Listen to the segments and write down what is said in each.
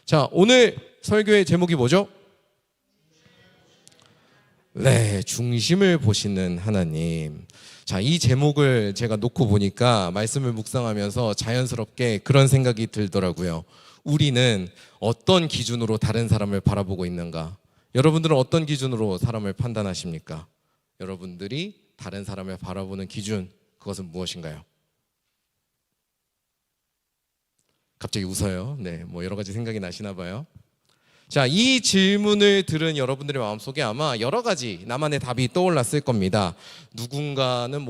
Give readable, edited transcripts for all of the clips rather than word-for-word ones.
자, 오늘 설교의 제목이 뭐죠? 네, 중심을 보시는 하나님. 자, 이 제목을 제가 놓고 보니까 말씀을 묵상하면서 자연스럽게 그런 생각이 들더라고요. 우리는 어떤 기준으로 다른 사람을 바라보고 있는가? 여러분들은 어떤 기준으로 사람을 판단하십니까? 여러분들이 다른 사람을 바라보는 기준, 그것은 무엇인가요? 갑자기 웃어요. 네, 뭐 여러 가지 생각이 나시나 봐요. 자, 이 질문을 들은 여러분들의 마음속에 아마 여러 가지 나만의 답이 떠올랐을 겁니다. 누군가는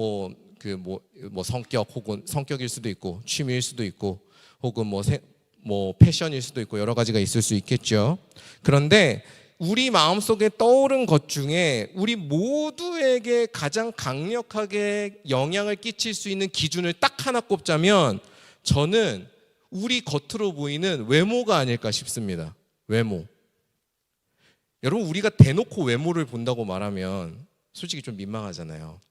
성격 혹은 성격일 수도 있고, 취미일 수도 있고, 혹은 패션일 수도 있고, 여러 가지가 있을 수 있겠죠. 그런데 우리 마음속에 떠오른 것 중에 우리 모두에게 가장 강력하게 영향을 끼칠 수 있는 기준을 딱 하나 꼽자면 저는 우리 겉으로 보이는 외모가 아닐까 싶습니다. 외모. 여러분, 우리가 대놓고 외모를 본다고 말하면 솔직히 좀 민망하잖아요.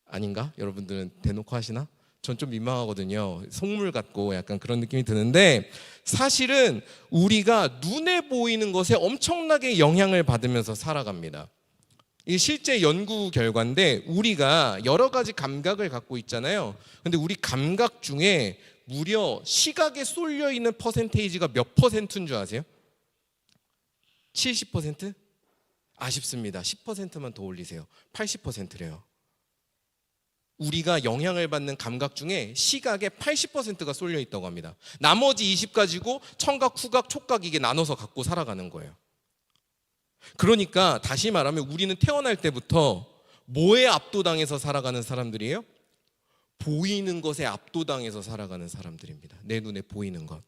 아닌가? 여러분들은 대놓고 하시나? 전 좀 민망하거든요. 속물 같고 약간 그런 느낌이 드는데, 사실은 우리가 눈에 보이는 것에 엄청나게 영향을 받으면서 살아갑니다. 이게 실제 연구 결과인데, 우리가 여러 가지 감각을 갖고 있잖아요. 근데 우리 감각 중에 무려 시각에 쏠려 있는 퍼센테이지가 몇 퍼센트인 줄 아세요? 70%? 아쉽습니다. 10%만 더 올리세요. 80%래요. 우리가 영향을 받는 감각 중에 시각에 80%가 쏠려 있다고 합니다. 나머지 20 가지고 청각, 후각, 촉각 이게 나눠서 갖고 살아가는 거예요. 그러니까 다시 말하면 우리는 태어날 때부터 뭐에 압도당해서 살아가는 사람들이에요? 보이는 것에 압도당해서 살아가는 사람들입니다. 내 눈에 보이는 것.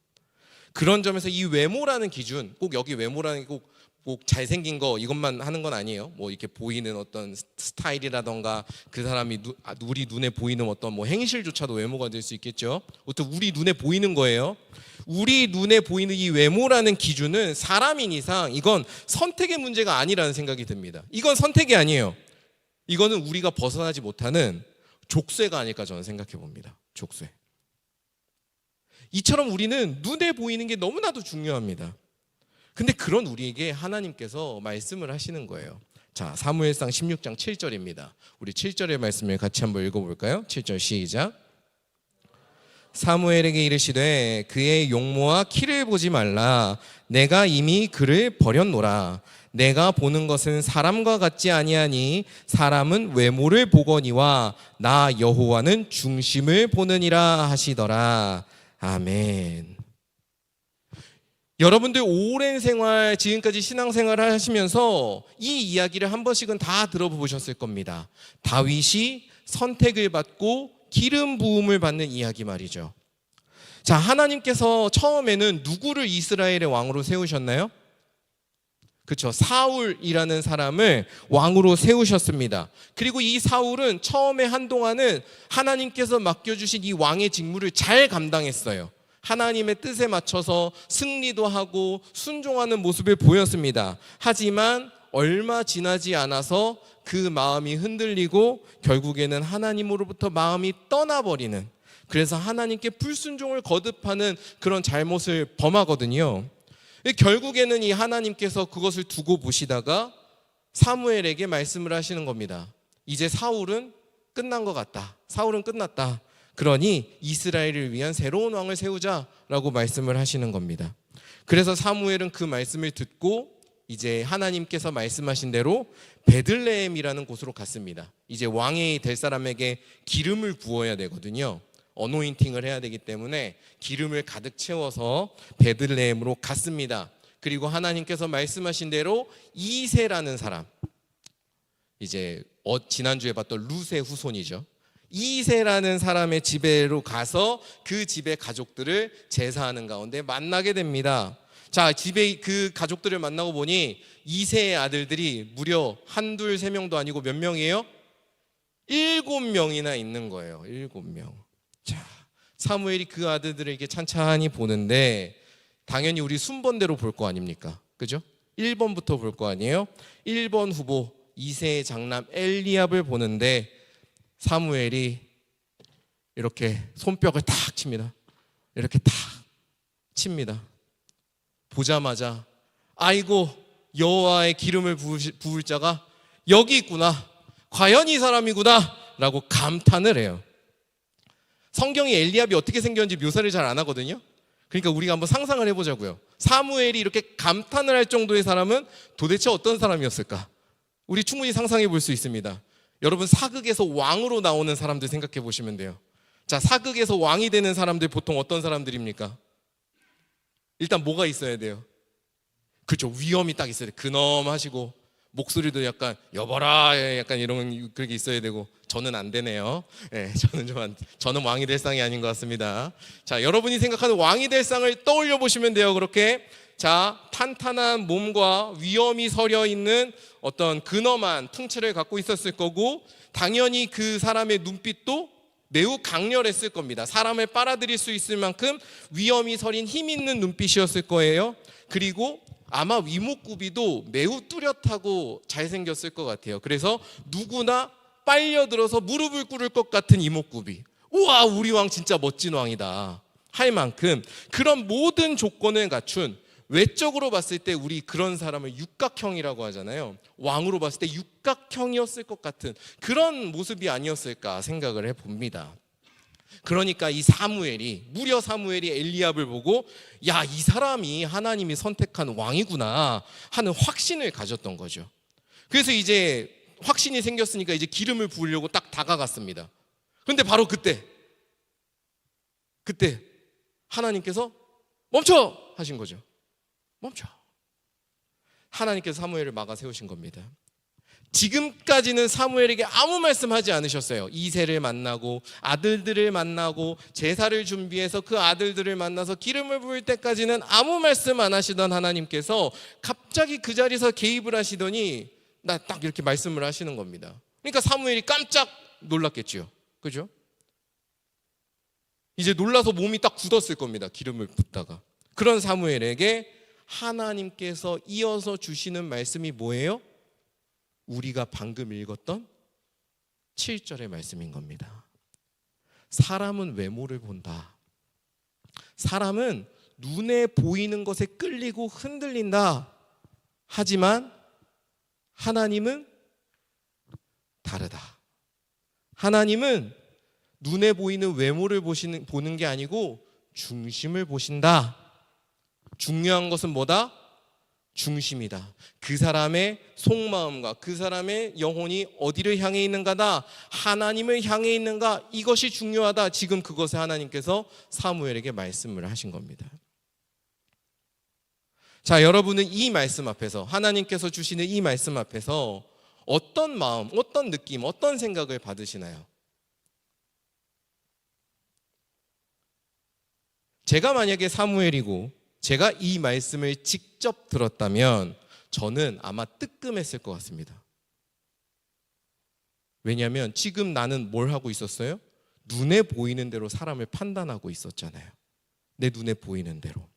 그런 점에서 이 외모라는 기준, 꼭 여기 외모라는 게 꼭 잘생긴 거 이것만 하는 건 아니에요. 뭐 이렇게 보이는 어떤 스타일이라던가 그 사람이 우리 눈에 보이는 어떤 행실조차도 외모가 될 수 있겠죠. 어떤 우리 눈에 보이는 거예요. 우리 눈에 보이는 이 외모라는 기준은 사람인 이상 이건 선택의 문제가 아니라는 생각이 듭니다. 이건 선택이 아니에요. 이거는 우리가 벗어나지 못하는 족쇄가 아닐까 저는 생각해 봅니다. 족쇄. 이처럼 우리는 눈에 보이는 게 너무나도 중요합니다. 근데 그런 우리에게 하나님께서 말씀을 하시는 거예요. 자, 사무엘상 16장 7절입니다. 우리 7절의 말씀을 같이 한번 읽어볼까요? 7절 시작. 사무엘에게 이르시되 그의 용모와 키를 보지 말라. 내가 이미 그를 버렸노라. 내가 보는 것은 사람과 같지 아니하니 사람은 외모를 보거니와 나 여호와는 중심을 보느니라 하시더라. 아멘. 여러분들 오랜 생활, 지금까지 신앙생활을 하시면서 이 이야기를 한 번씩은 다 들어보셨을 겁니다. 다윗이 선택을 받고 기름 부음을 받는 이야기 말이죠. 자, 하나님께서 처음에는 누구를 이스라엘의 왕으로 세우셨나요? 그렇죠. 사울이라는 사람을 왕으로 세우셨습니다. 그리고 이 사울은 처음에 한동안은 하나님께서 맡겨주신 이 왕의 직무를 잘 감당했어요. 하나님의 뜻에 맞춰서 승리도 하고 순종하는 모습을 보였습니다. 하지만 얼마 지나지 않아서 그 마음이 흔들리고 결국에는 하나님으로부터 마음이 떠나버리는, 그래서 하나님께 불순종을 거듭하는 그런 잘못을 범하거든요. 결국에는 이 하나님께서 그것을 두고 보시다가 사무엘에게 말씀을 하시는 겁니다. 이제 사울은 끝난 것 같다. 사울은 끝났다. 그러니 이스라엘을 위한 새로운 왕을 세우자라고 말씀을 하시는 겁니다. 그래서 사무엘은 그 말씀을 듣고 이제 하나님께서 말씀하신 대로 베들레헴이라는 곳으로 갔습니다. 이제 왕이 될 사람에게 기름을 부어야 되거든요. 어노인팅을 해야 되기 때문에 기름을 가득 채워서 베들레헴으로 갔습니다. 그리고 하나님께서 말씀하신 대로 이새라는 사람, 이제 지난주에 봤던 룻의 후손이죠. 이새라는 사람의 집에로 가서 그 집의 가족들을 제사하는 가운데 만나게 됩니다. 자, 집에 그 가족들을 만나고 보니 이새의 아들들이 무려 한둘 세 명도 아니고 몇 명이에요? 7명이나 있는 거예요. 7명. 자, 사무엘이 그 아들들을 이렇게 찬찬히 보는데 당연히 우리 순번대로 볼 거 아닙니까? 그죠? 1번부터 볼 거 아니에요? 1번 후보 이새의 장남 엘리압을 보는데 사무엘이 이렇게 손뼉을 탁 칩니다. 이렇게 탁 칩니다. 보자마자 아이고 여호와의 기름을 부을 자가 여기 있구나, 과연 이 사람이구나 라고 감탄을 해요. 성경이 엘리압이 어떻게 생겼는지 묘사를 잘 안 하거든요. 그러니까 우리가 한번 상상을 해보자고요. 사무엘이 이렇게 감탄을 할 정도의 사람은 도대체 어떤 사람이었을까? 우리 충분히 상상해 볼 수 있습니다. 여러분, 사극에서 왕으로 나오는 사람들 생각해 보시면 돼요. 자, 사극에서 왕이 되는 사람들 보통 어떤 사람들입니까? 일단 뭐가 있어야 돼요? 그렇죠, 위엄이 딱 있어야 돼요. 근엄하시고 목소리도 약간 여보라 약간 이런 그렇게 있어야 되고. 저는 안 되네요. 네, 저는 왕이 될 상이 아닌 것 같습니다. 자, 여러분이 생각하는 왕이 될 상을 떠올려 보시면 돼요. 그렇게 자, 탄탄한 몸과 위엄이 서려 있는 어떤 근엄한 풍채를 갖고 있었을 거고, 당연히 그 사람의 눈빛도 매우 강렬했을 겁니다. 사람을 빨아들일 수 있을 만큼 위엄이 서린 힘 있는 눈빛이었을 거예요. 그리고 아마 위목구비도 매우 뚜렷하고 잘생겼을 것 같아요. 그래서 누구나 빨려들어서 무릎을 꿇을 것 같은 이목구비. 우와, 우리 왕 진짜 멋진 왕이다 할 만큼 그런 모든 조건을 갖춘, 외적으로 봤을 때 우리 그런 사람을 육각형이라고 하잖아요. 왕으로 봤을 때 육각형이었을 것 같은 그런 모습이 아니었을까 생각을 해봅니다. 그러니까 이 사무엘이, 무려 사무엘이 엘리압을 보고 야, 이 사람이 하나님이 선택한 왕이구나 하는 확신을 가졌던 거죠. 그래서 이제 확신이 생겼으니까 이제 기름을 부으려고 딱 다가갔습니다. 그런데 바로 그때 하나님께서 멈춰 하신 거죠. 멈춰. 하나님께서 사무엘을 막아 세우신 겁니다. 지금까지는 사무엘에게 아무 말씀하지 않으셨어요. 이새를 만나고 아들들을 만나고 제사를 준비해서 그 아들들을 만나서 기름을 부을 때까지는 아무 말씀 안 하시던 하나님께서 갑자기 그 자리에서 개입을 하시더니 나 딱 이렇게 말씀을 하시는 겁니다. 그러니까 사무엘이 깜짝 놀랐겠죠. 그죠? 이제 놀라서 몸이 딱 굳었을 겁니다. 기름을 붓다가. 그런 사무엘에게 하나님께서 이어서 주시는 말씀이 뭐예요? 우리가 방금 읽었던 7절의 말씀인 겁니다. 사람은 외모를 본다. 사람은 눈에 보이는 것에 끌리고 흔들린다. 하지만 하나님은 다르다. 하나님은 눈에 보이는 외모를 보는 게 아니고 중심을 보신다. 중요한 것은 뭐다? 중심이다. 그 사람의 속마음과 그 사람의 영혼이 어디를 향해 있는가다. 하나님을 향해 있는가. 이것이 중요하다. 지금 그것을 하나님께서 사무엘에게 말씀을 하신 겁니다. 자, 여러분은 이 말씀 앞에서, 하나님께서 주시는 이 말씀 앞에서 어떤 마음, 어떤 느낌, 어떤 생각을 받으시나요? 제가 만약에 사무엘이고 제가 이 말씀을 직접 들었다면 저는 아마 뜨끔했을 것 같습니다. 왜냐하면 지금 나는 뭘 하고 있었어요? 눈에 보이는 대로 사람을 판단하고 있었잖아요. 내 눈에 보이는 대로.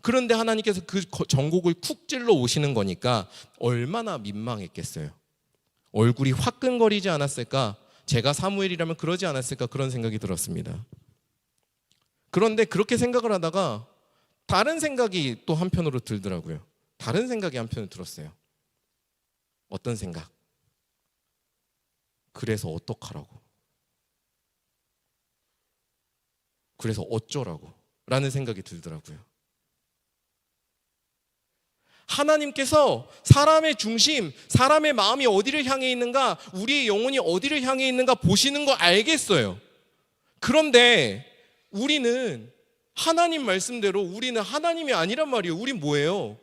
그런데 하나님께서 그 전곡을 쿡 찔러 오시는 거니까 얼마나 민망했겠어요. 얼굴이 화끈거리지 않았을까? 제가 사무엘이라면 그러지 않았을까? 그런 생각이 들었습니다. 그런데 그렇게 생각을 하다가 다른 생각이 또 한편으로 들더라고요. 다른 생각이 한편으로 들었어요. 어떤 생각? 그래서 어떡하라고? 그래서 어쩌라고? 라는 생각이 들더라고요. 하나님께서 사람의 중심, 사람의 마음이 어디를 향해 있는가, 우리의 영혼이 어디를 향해 있는가 보시는 거 알겠어요. 그런데 우리는 하나님 말씀대로 우리는 하나님이 아니란 말이에요. 우린 뭐예요?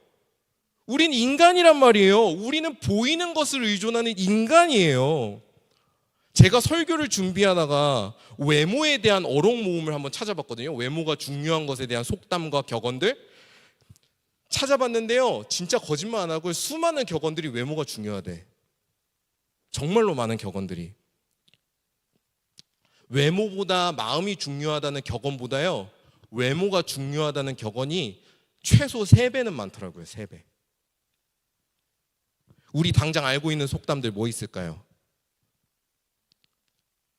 우린 인간이란 말이에요. 우리는 보이는 것을 의존하는 인간이에요. 제가 설교를 준비하다가 외모에 대한 어록 모음을 한번 찾아봤거든요. 외모가 중요한 것에 대한 속담과 격언들 찾아봤는데요. 진짜 거짓말 안 하고 수많은 격언들이 외모가 중요하대. 정말로 많은 격언들이. 외모보다 마음이 중요하다는 격언보다요, 외모가 중요하다는 격언이 최소 3배는 많더라고요. 3배. 우리 당장 알고 있는 속담들 뭐 있을까요?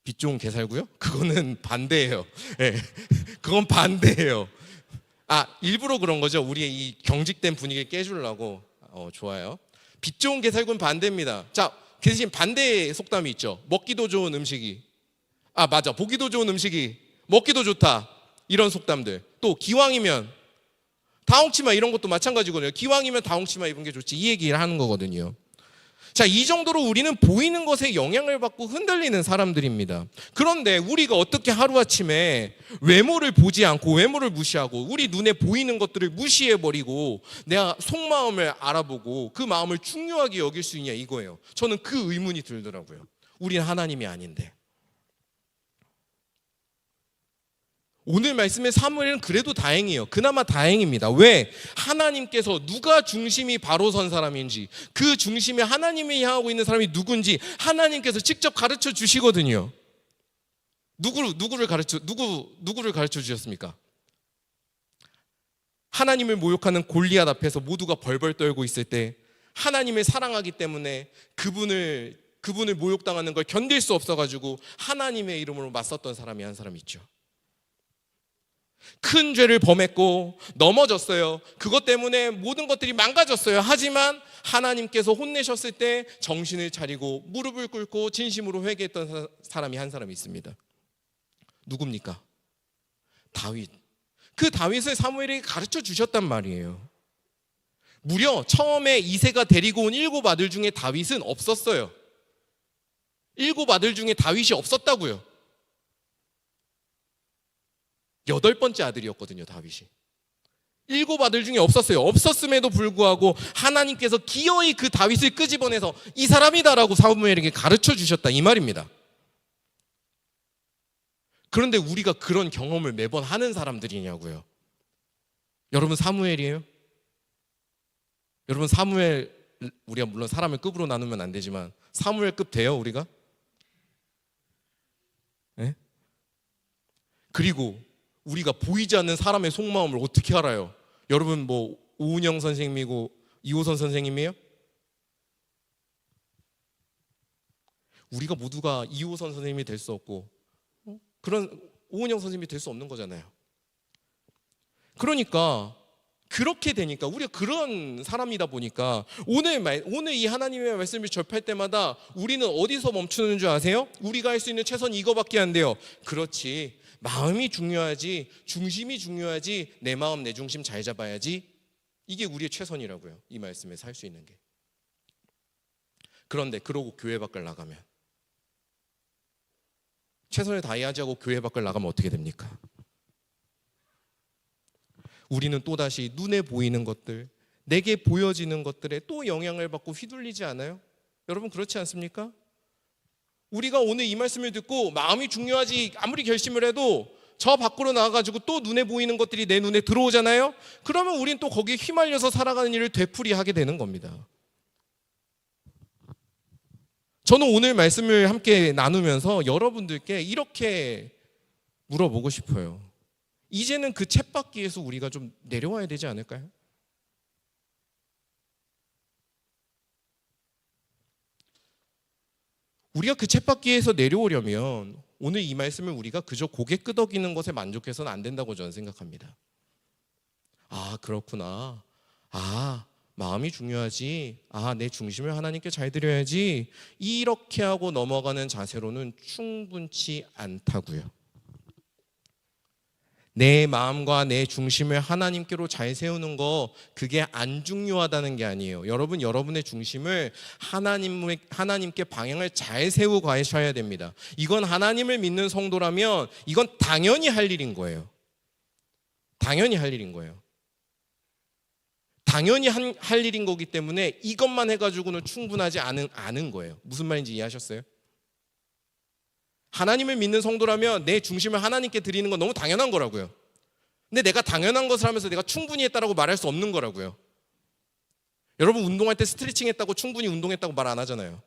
빛 좋은 개 살고요? 그거는 반대예요. 네. 그건 반대예요. 일부러 그런 거죠. 우리의 이 경직된 분위기를 깨주려고. 좋아요. 빛 좋은 게살군 반대입니다. 자, 그 대신 반대의 속담이 있죠. 먹기도 좋은 음식이. 맞아. 보기도 좋은 음식이 먹기도 좋다. 이런 속담들. 또 기왕이면 다홍치마 이런 것도 마찬가지거든요. 기왕이면 다홍치마 입은 게 좋지. 이 얘기를 하는 거거든요. 자, 이 정도로 우리는 보이는 것에 영향을 받고 흔들리는 사람들입니다. 그런데 우리가 어떻게 하루아침에 외모를 보지 않고 외모를 무시하고 우리 눈에 보이는 것들을 무시해버리고 내가 속마음을 알아보고 그 마음을 중요하게 여길 수 있냐 이거예요. 저는 그 의문이 들더라고요. 우리는 하나님이 아닌데. 오늘 말씀의 사무엘은 그래도 다행이에요. 그나마 다행입니다. 왜? 하나님께서 누가 중심이 바로 선 사람인지, 그 중심에 하나님이 향하고 있는 사람이 누군지 하나님께서 직접 가르쳐 주시거든요. 누구를 가르쳐 주셨습니까? 하나님을 모욕하는 골리앗 앞에서 모두가 벌벌 떨고 있을 때 하나님을 사랑하기 때문에 그분을 모욕당하는 걸 견딜 수 없어가지고 하나님의 이름으로 맞섰던 사람이 한 사람 있죠. 큰 죄를 범했고 넘어졌어요. 그것 때문에 모든 것들이 망가졌어요. 하지만 하나님께서 혼내셨을 때 정신을 차리고 무릎을 꿇고 진심으로 회개했던 사람이 한 사람이 있습니다. 누굽니까? 다윗. 그 다윗을 사무엘에게 가르쳐 주셨단 말이에요. 무려 처음에 이새가 데리고 온 7 아들 중에 다윗은 없었어요. 7 아들 중에 다윗이 없었다고요. 8번째 아들이었거든요, 다윗이. 7 아들 중에 없었어요. 없었음에도 불구하고 하나님께서 기어이 그 다윗을 끄집어내서 이 사람이다라고 사무엘에게 가르쳐 주셨다 이 말입니다. 그런데 우리가 그런 경험을 매번 하는 사람들이냐고요. 여러분 사무엘이에요? 여러분 사무엘, 우리가 물론 사람을 급으로 나누면 안 되지만 사무엘급 돼요 우리가? 네? 그리고 우리가 보이지 않는 사람의 속마음을 어떻게 알아요? 여러분 뭐 오은영 선생님이고 이호선 선생님이에요? 우리가 모두가 이호선 선생님이 될 수 없고 그런 오은영 선생님이 될 수 없는 거잖아요. 그러니까 그렇게 되니까 우리가 그런 사람이다 보니까 오늘 이 하나님의 말씀을 접할 때마다 우리는 어디서 멈추는 줄 아세요? 우리가 할 수 있는 최선이 이거밖에 안 돼요. 그렇지. 마음이 중요하지, 중심이 중요하지, 내 마음 내 중심 잘 잡아야지. 이게 우리의 최선이라고요. 이 말씀에 살 수 있는 게. 그런데 그러고 교회 밖을 나가면 최선을 다해야지 하고 교회 밖을 나가면 어떻게 됩니까? 우리는 또다시 눈에 보이는 것들, 내게 보여지는 것들에 또 영향을 받고 휘둘리지 않아요? 여러분 그렇지 않습니까? 우리가 오늘 이 말씀을 듣고 마음이 중요하지 아무리 결심을 해도 저 밖으로 나가가지고 또 눈에 보이는 것들이 내 눈에 들어오잖아요? 그러면 우린 또 거기에 휘말려서 살아가는 일을 되풀이하게 되는 겁니다. 저는 오늘 말씀을 함께 나누면서 여러분들께 이렇게 물어보고 싶어요. 이제는 그 쳇바퀴에서 우리가 좀 내려와야 되지 않을까요? 우리가 그 쳇바퀴에서 내려오려면 오늘 이 말씀을 우리가 그저 고개 끄덕이는 것에 만족해서는 안 된다고 저는 생각합니다. 그렇구나. 마음이 중요하지. 내 중심을 하나님께 잘 드려야지. 이렇게 하고 넘어가는 자세로는 충분치 않다고요. 내 마음과 내 중심을 하나님께로 잘 세우는 거 그게 안 중요하다는 게 아니에요. 여러분, 여러분의 중심을 하나님께 방향을 잘 세우고 가셔야 됩니다. 이건 하나님을 믿는 성도라면 이건 당연히 할 일인 거예요. 당연히 할 일인 거예요. 당연히 할 일인 거기 때문에 이것만 해가지고는 충분하지 않은 거예요. 무슨 말인지 이해하셨어요? 하나님을 믿는 성도라면 내 중심을 하나님께 드리는 건 너무 당연한 거라고요. 근데 내가 당연한 것을 하면서 내가 충분히 했다라고 말할 수 없는 거라고요. 여러분 운동할 때 스트레칭 했다고 충분히 운동했다고 말 안 하잖아요.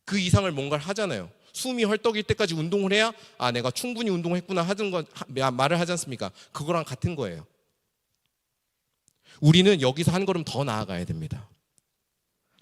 그 이상을 뭔가를 하잖아요. 숨이 헐떡일 때까지 운동을 해야 내가 충분히 운동했구나 하는 거 말을 하지 않습니까? 그거랑 같은 거예요. 우리는 여기서 한 걸음 더 나아가야 됩니다.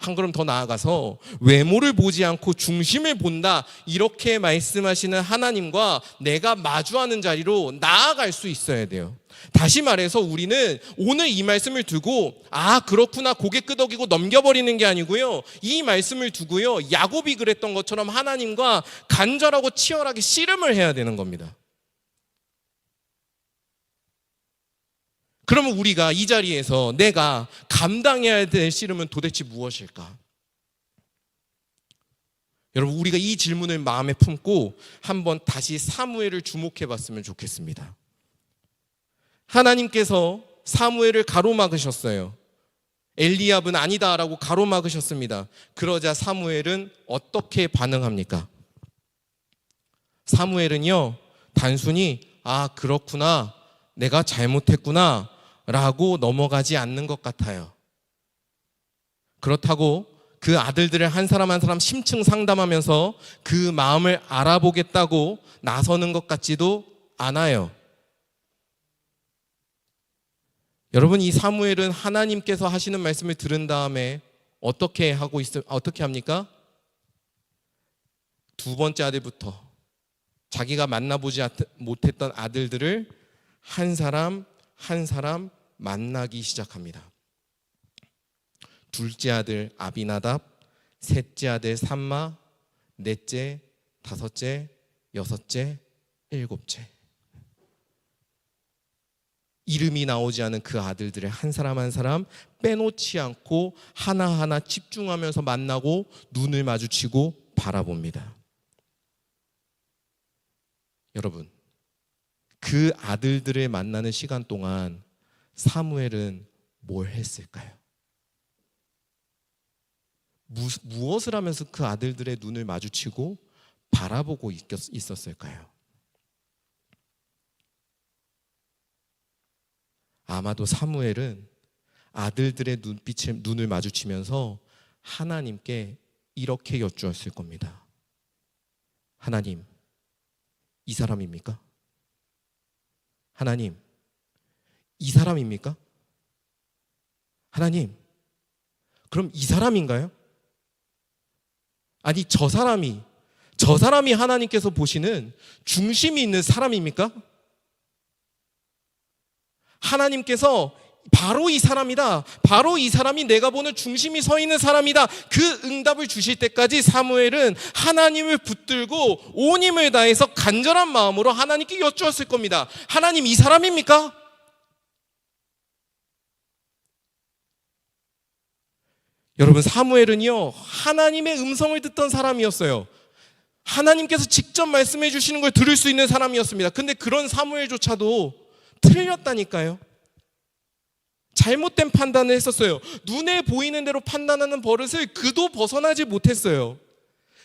한 걸음 더 나아가서 외모를 보지 않고 중심을 본다, 이렇게 말씀하시는 하나님과 내가 마주하는 자리로 나아갈 수 있어야 돼요. 다시 말해서 우리는 오늘 이 말씀을 두고 그렇구나 고개 끄덕이고 넘겨버리는 게 아니고요, 이 말씀을 두고요, 야곱이 그랬던 것처럼 하나님과 간절하고 치열하게 씨름을 해야 되는 겁니다. 그러면 우리가 이 자리에서 내가 감당해야 될 씨름은 도대체 무엇일까? 여러분, 우리가 이 질문을 마음에 품고 한번 다시 사무엘을 주목해 봤으면 좋겠습니다. 하나님께서 사무엘을 가로막으셨어요. 엘리압은 아니다라고 가로막으셨습니다. 그러자 사무엘은 어떻게 반응합니까? 사무엘은요, 단순히 그렇구나, 내가 잘못했구나 라고 넘어가지 않는 것 같아요. 그렇다고 그 아들들을 한 사람 한 사람 심층 상담하면서 그 마음을 알아보겠다고 나서는 것 같지도 않아요. 여러분, 이 사무엘은 하나님께서 하시는 말씀을 들은 다음에 어떻게 합니까? 두 번째 아들부터 자기가 만나보지 못했던 아들들을 한 사람 한 사람 만나기 시작합니다. 둘째 아들 아비나답, 셋째 아들 삼마, 넷째, 다섯째, 여섯째, 일곱째. 이름이 나오지 않은 그 아들들을 한 사람 한 사람 빼놓지 않고 하나하나 집중하면서 만나고 눈을 마주치고 바라봅니다. 여러분, 그 아들들을 만나는 시간 동안 사무엘은 뭘 했을까요? 무엇을 하면서 그 아들들의 눈을 마주치고 바라보고 있었을까요? 아마도 사무엘은 아들들의 눈을 마주치면서 하나님께 이렇게 여쭈었을 겁니다. 하나님, 이 사람입니까? 하나님, 이 사람입니까? 하나님, 그럼 이 사람인가요? 아니, 저 사람이 하나님께서 보시는 중심이 있는 사람입니까? 하나님께서 바로 이 사람이다, 바로 이 사람이 내가 보는 중심이 서 있는 사람이다, 그 응답을 주실 때까지 사무엘은 하나님을 붙들고 온 힘을 다해서 간절한 마음으로 하나님께 여쭈었을 겁니다. 하나님, 이 사람입니까? 여러분, 사무엘은요, 하나님의 음성을 듣던 사람이었어요. 하나님께서 직접 말씀해 주시는 걸 들을 수 있는 사람이었습니다. 근데 그런 사무엘조차도 틀렸다니까요. 잘못된 판단을 했었어요. 눈에 보이는 대로 판단하는 버릇을 그도 벗어나지 못했어요.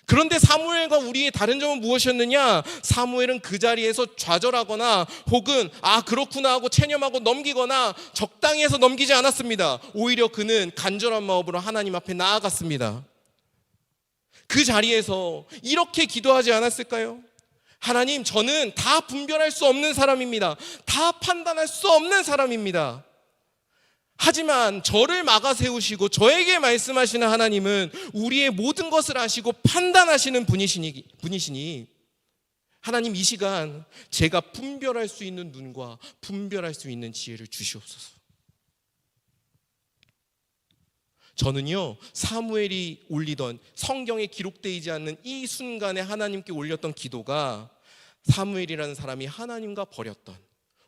그런데 사무엘과 우리의 다른 점은 무엇이었느냐? 사무엘은 그 자리에서 좌절하거나 혹은 그렇구나 하고 체념하고 넘기거나 적당히 해서 넘기지 않았습니다. 오히려 그는 간절한 마음으로 하나님 앞에 나아갔습니다. 그 자리에서 이렇게 기도하지 않았을까요? 하나님, 저는 다 분별할 수 없는 사람입니다. 다 판단할 수 없는 사람입니다. 하지만 저를 막아 세우시고 저에게 말씀하시는 하나님은 우리의 모든 것을 아시고 판단하시는 분이시니 하나님, 이 시간 제가 분별할 수 있는 눈과 분별할 수 있는 지혜를 주시옵소서. 저는요, 사무엘이 올리던, 성경에 기록되지 않는 이 순간에 하나님께 올렸던 기도가 사무엘이라는 사람이 하나님과 벌였던,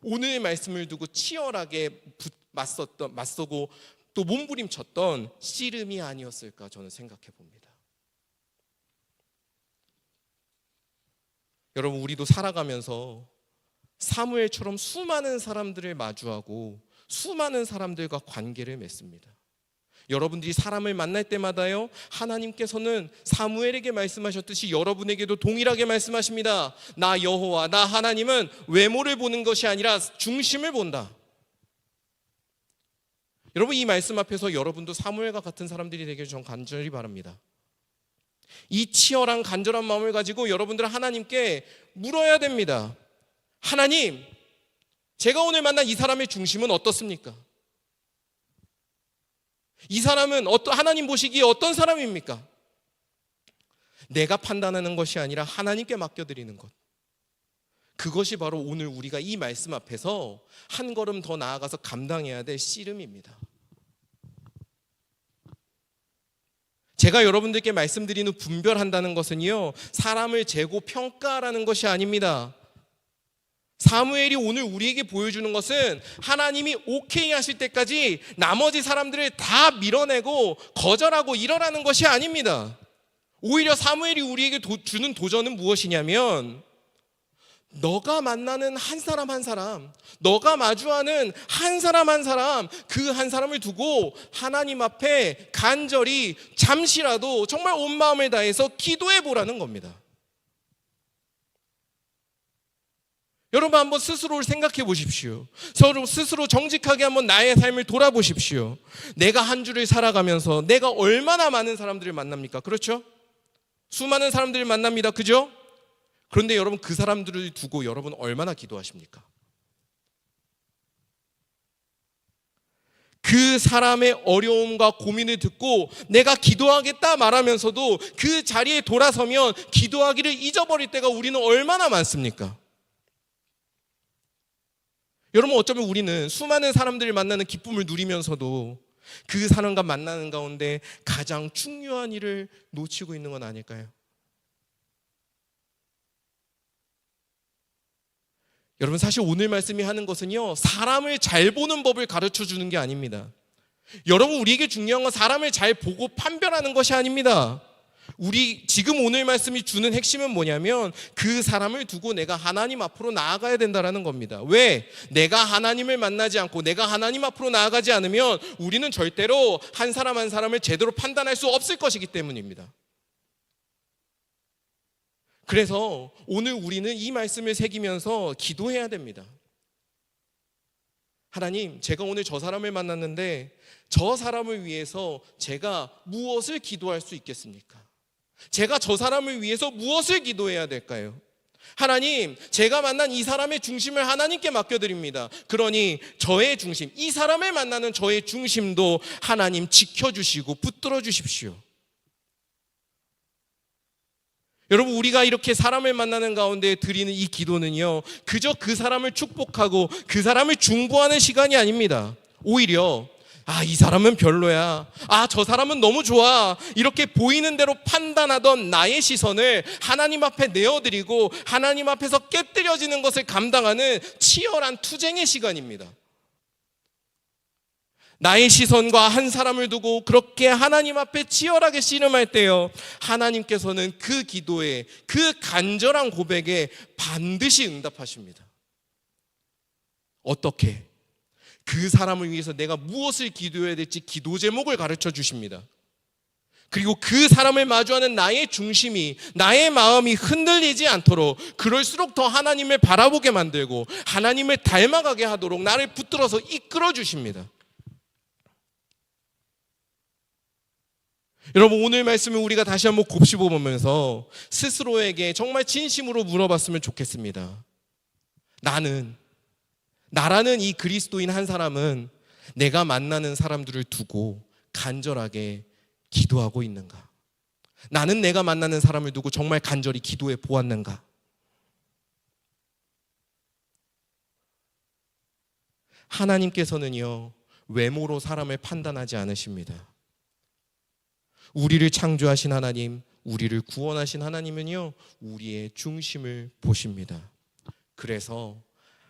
오늘 말씀을 두고 치열하게 맞서고 또 몸부림쳤던 씨름이 아니었을까 저는 생각해 봅니다. 여러분, 우리도 살아가면서 사무엘처럼 수많은 사람들을 마주하고 수많은 사람들과 관계를 맺습니다. 여러분들이 사람을 만날 때마다요, 하나님께서는 사무엘에게 말씀하셨듯이 여러분에게도 동일하게 말씀하십니다. 나 여호와, 나 하나님은 외모를 보는 것이 아니라 중심을 본다. 여러분, 이 말씀 앞에서 여러분도 사무엘과 같은 사람들이 되길 전 간절히 바랍니다. 이 치열한 간절한 마음을 가지고 여러분들은 하나님께 물어야 됩니다. 하나님, 제가 오늘 만난 이 사람의 중심은 어떻습니까? 이 사람은 하나님 보시기에 어떤 사람입니까? 내가 판단하는 것이 아니라 하나님께 맡겨드리는 것. 그것이 바로 오늘 우리가 이 말씀 앞에서 한 걸음 더 나아가서 감당해야 될 씨름입니다. 제가 여러분들께 말씀드리는 분별한다는 것은요, 사람을 재고 평가라는 것이 아닙니다. 사무엘이 오늘 우리에게 보여주는 것은 하나님이 오케이 하실 때까지 나머지 사람들을 다 밀어내고 거절하고 이러라는 것이 아닙니다. 오히려 사무엘이 우리에게 주는 도전은 무엇이냐면, 너가 만나는 한 사람 한 사람, 너가 마주하는 한 사람 한 사람, 그 한 사람을 두고 하나님 앞에 간절히 잠시라도 정말 온 마음을 다해서 기도해 보라는 겁니다. 여러분 한번 스스로를 생각해 보십시오. 서로 스스로 정직하게 한번 나의 삶을 돌아보십시오. 내가 한 주를 살아가면서 내가 얼마나 많은 사람들을 만납니까? 그렇죠? 수많은 사람들을 만납니다. 그죠? 그런데 여러분 그 사람들을 두고 여러분 얼마나 기도하십니까? 그 사람의 어려움과 고민을 듣고 내가 기도하겠다 말하면서도 그 자리에 돌아서면 기도하기를 잊어버릴 때가 우리는 얼마나 많습니까? 여러분 어쩌면 우리는 수많은 사람들을 만나는 기쁨을 누리면서도 그 사람과 만나는 가운데 가장 중요한 일을 놓치고 있는 건 아닐까요? 여러분 사실 오늘 말씀이 하는 것은요, 사람을 잘 보는 법을 가르쳐 주는 게 아닙니다. 여러분 우리에게 중요한 건 사람을 잘 보고 판별하는 것이 아닙니다. 지금 오늘 말씀이 주는 핵심은 뭐냐면 그 사람을 두고 내가 하나님 앞으로 나아가야 된다는 겁니다. 왜? 내가 하나님을 만나지 않고 내가 하나님 앞으로 나아가지 않으면 우리는 절대로 한 사람 한 사람을 제대로 판단할 수 없을 것이기 때문입니다. 그래서 오늘 우리는 이 말씀을 새기면서 기도해야 됩니다. 하나님, 제가 오늘 저 사람을 만났는데 저 사람을 위해서 제가 무엇을 기도할 수 있겠습니까? 제가 저 사람을 위해서 무엇을 기도해야 될까요? 하나님, 제가 만난 이 사람의 중심을 하나님께 맡겨드립니다. 그러니 저의 중심, 이 사람을 만나는 저의 중심도 하나님 지켜주시고 붙들어 주십시오. 여러분 우리가 이렇게 사람을 만나는 가운데 드리는 이 기도는요, 그저 그 사람을 축복하고 그 사람을 중보하는 시간이 아닙니다. 오히려 이 사람은 별로야, 저 사람은 너무 좋아, 이렇게 보이는 대로 판단하던 나의 시선을 하나님 앞에 내어드리고 하나님 앞에서 깨뜨려지는 것을 감당하는 치열한 투쟁의 시간입니다. 나의 시선과 한 사람을 두고 그렇게 하나님 앞에 치열하게 씨름할 때요, 하나님께서는 그 기도에, 그 간절한 고백에 반드시 응답하십니다. 어떻게? 그 사람을 위해서 내가 무엇을 기도해야 될지 기도 제목을 가르쳐 주십니다. 그리고 그 사람을 마주하는 나의 중심이, 나의 마음이 흔들리지 않도록, 그럴수록 더 하나님을 바라보게 만들고 하나님을 닮아가게 하도록 나를 붙들어서 이끌어 주십니다. 여러분 오늘 말씀을 우리가 다시 한번 곱씹어 보면서 스스로에게 정말 진심으로 물어봤으면 좋겠습니다. 나라는 이 그리스도인 한 사람은 내가 만나는 사람들을 두고 간절하게 기도하고 있는가? 나는 내가 만나는 사람을 두고 정말 간절히 기도해 보았는가? 하나님께서는요, 외모로 사람을 판단하지 않으십니다. 우리를 창조하신 하나님, 우리를 구원하신 하나님은요, 우리의 중심을 보십니다. 그래서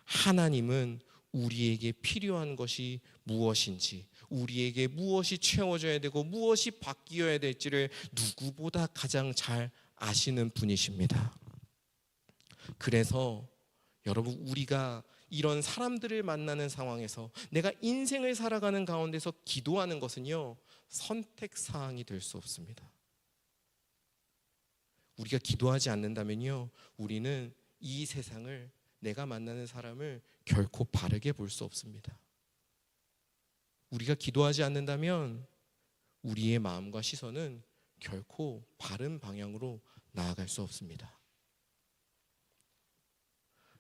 하나님은 우리에게 필요한 것이 무엇인지, 우리에게 무엇이 채워져야 되고 무엇이 바뀌어야 될지를 누구보다 가장 잘 아시는 분이십니다. 그래서 여러분 우리가 이런 사람들을 만나는 상황에서 내가 인생을 살아가는 가운데서 기도하는 것은요, 선택사항이 될 수 없습니다. 우리가 기도하지 않는다면요, 우리는 이 세상을, 내가 만나는 사람을 결코 바르게 볼 수 없습니다. 우리가 기도하지 않는다면 우리의 마음과 시선은 결코 바른 방향으로 나아갈 수 없습니다.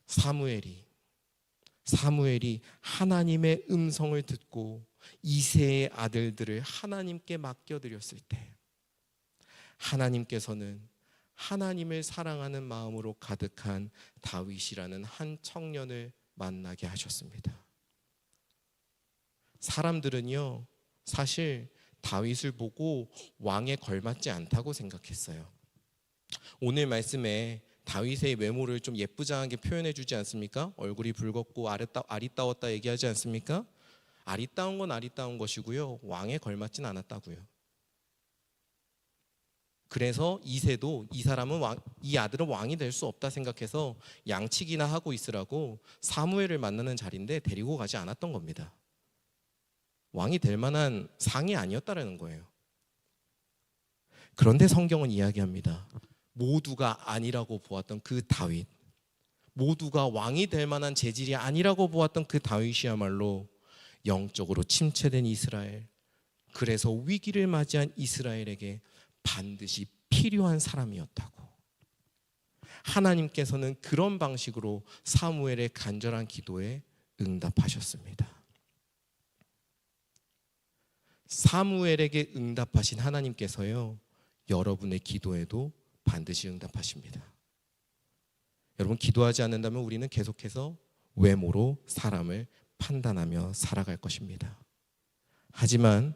사무엘이 하나님의 음성을 듣고 이새의 아들들을 하나님께 맡겨드렸을 때 하나님께서는 하나님을 사랑하는 마음으로 가득한 다윗이라는 한 청년을 만나게 하셨습니다. 사람들은요, 사실 다윗을 보고 왕에 걸맞지 않다고 생각했어요. 오늘 말씀에 다윗의 외모를 좀 예쁘장하게 표현해 주지 않습니까? 얼굴이 붉었고 아리따웠다 얘기하지 않습니까? 아리따운 건 아리따운 것이고요, 왕에 걸맞진 않았다고요. 그래서 이새도 이 아들은 왕이 될 수 없다 생각해서 양치기나 하고 있으라고 사무엘을 만나는 자리인데 데리고 가지 않았던 겁니다. 왕이 될 만한 상이 아니었다라는 거예요. 그런데 성경은 이야기합니다. 모두가 아니라고 보았던 그 다윗, 모두가 왕이 될 만한 재질이 아니라고 보았던 그 다윗이야말로 영적으로 침체된 이스라엘, 그래서 위기를 맞이한 이스라엘에게 반드시 필요한 사람이었다고. 하나님께서는 그런 방식으로 사무엘의 간절한 기도에 응답하셨습니다. 사무엘에게 응답하신 하나님께서요, 여러분의 기도에도 반드시 응답하십니다. 여러분, 기도하지 않는다면 우리는 계속해서 외모로 사람을 판단하며 살아갈 것입니다. 하지만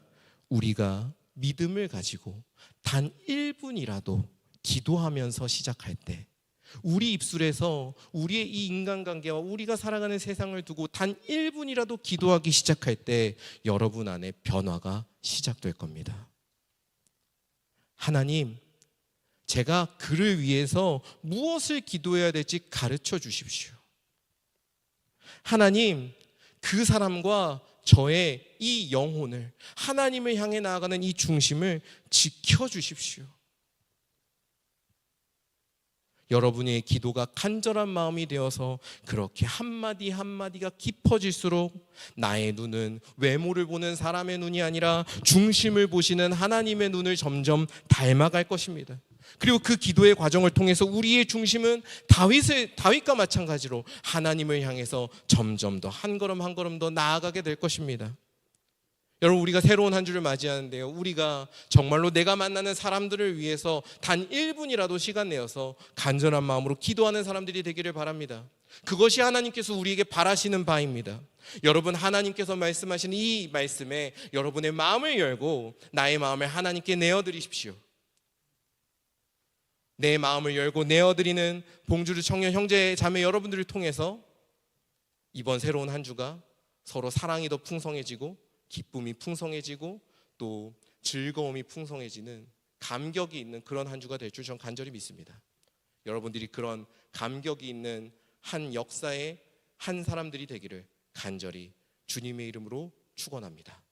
우리가 믿음을 가지고 단 1분이라도 기도하면서 시작할 때, 우리 입술에서 우리의 이 인간관계와 우리가 살아가는 세상을 두고 단 1분이라도 기도하기 시작할 때 여러분 안에 변화가 시작될 겁니다. 하나님, 제가 그를 위해서 무엇을 기도해야 될지 가르쳐 주십시오. 하나님, 그 사람과 저의 이 영혼을, 하나님을 향해 나아가는 이 중심을 지켜주십시오. 여러분의 기도가 간절한 마음이 되어서 그렇게 한마디 한마디가 깊어질수록 나의 눈은 외모를 보는 사람의 눈이 아니라 중심을 보시는 하나님의 눈을 점점 닮아갈 것입니다. 그리고 그 기도의 과정을 통해서 우리의 중심은 다윗과 마찬가지로 하나님을 향해서 점점 더 한 걸음 한 걸음 더 나아가게 될 것입니다. 여러분, 우리가 새로운 한 주를 맞이하는데요, 우리가 정말로 내가 만나는 사람들을 위해서 단 1분이라도 시간 내어서 간절한 마음으로 기도하는 사람들이 되기를 바랍니다. 그것이 하나님께서 우리에게 바라시는 바입니다. 여러분, 하나님께서 말씀하시는 이 말씀에 여러분의 마음을 열고 나의 마음을 하나님께 내어드리십시오. 내 마음을 열고 내어드리는 봉주르 청년 형제 자매 여러분들을 통해서 이번 새로운 한 주가 서로 사랑이 더 풍성해지고 기쁨이 풍성해지고 또 즐거움이 풍성해지는 감격이 있는 그런 한 주가 될 줄 저는 간절히 믿습니다. 여러분들이 그런 감격이 있는 한 역사의 한 사람들이 되기를 간절히 주님의 이름으로 축원합니다.